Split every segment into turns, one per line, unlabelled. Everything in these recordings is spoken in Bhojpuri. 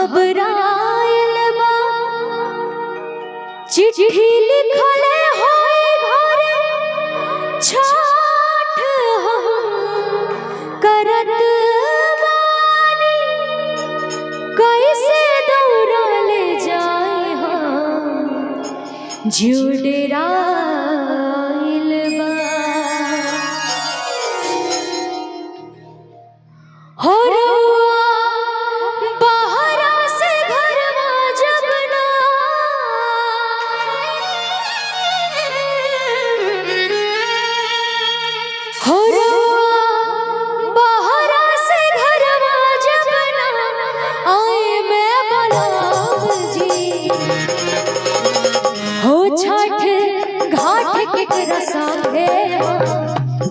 घबरायल बा चिट्ठी लिखले होए घरे छाठ हम करत बानी कैसे दौड़ा ले जाए हम जुड़राइल बा हो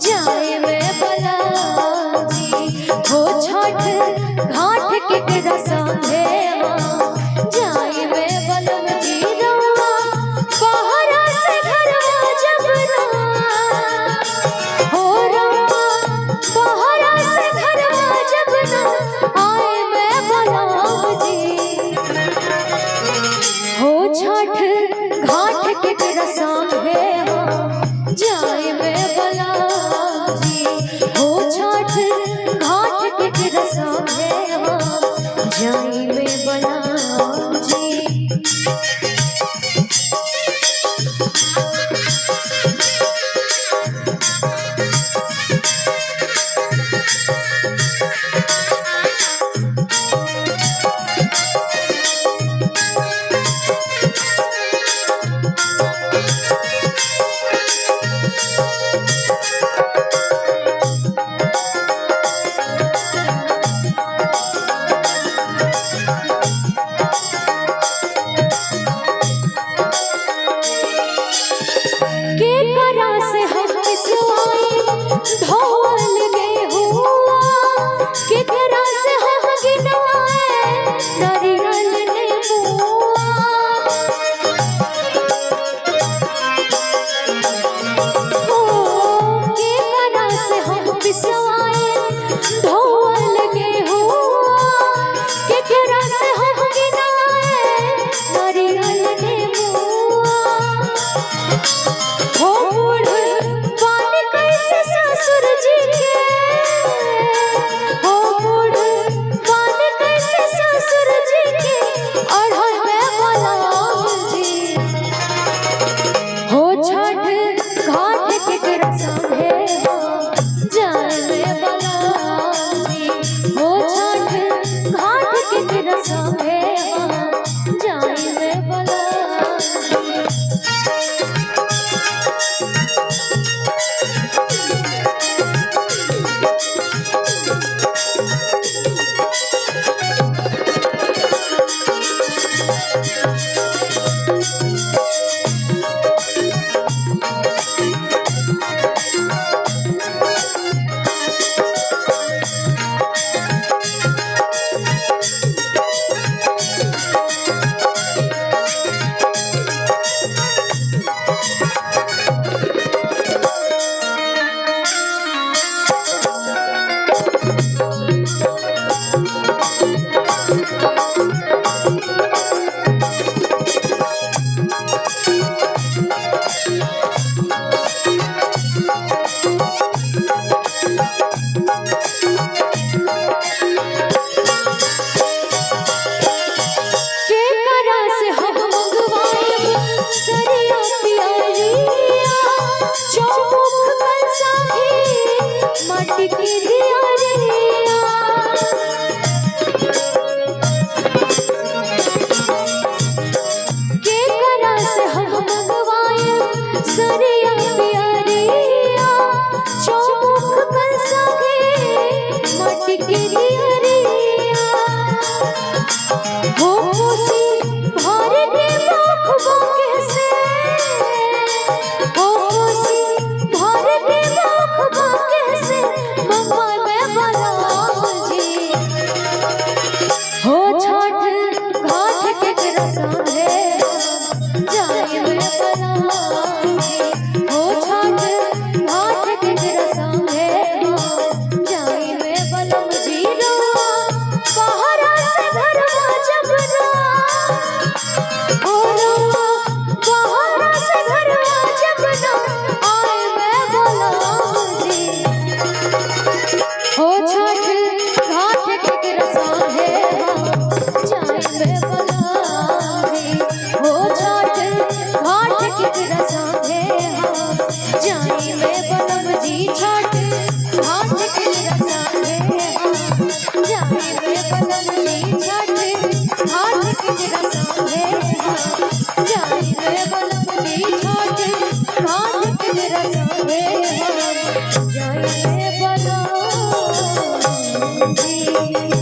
जाए में बला जी हो छठ घाट केकरा संगे जाए में बलम जी रउआ बहरा से घरवा जब ना हो रउआ बहरा से घरवा जब ना आए में बलम जी हो छठ घाट केकरा संगे जाए में बला जी हो छठ घाट केकरा संगे जाए में बला जी
जाई में बलम जीरो
जी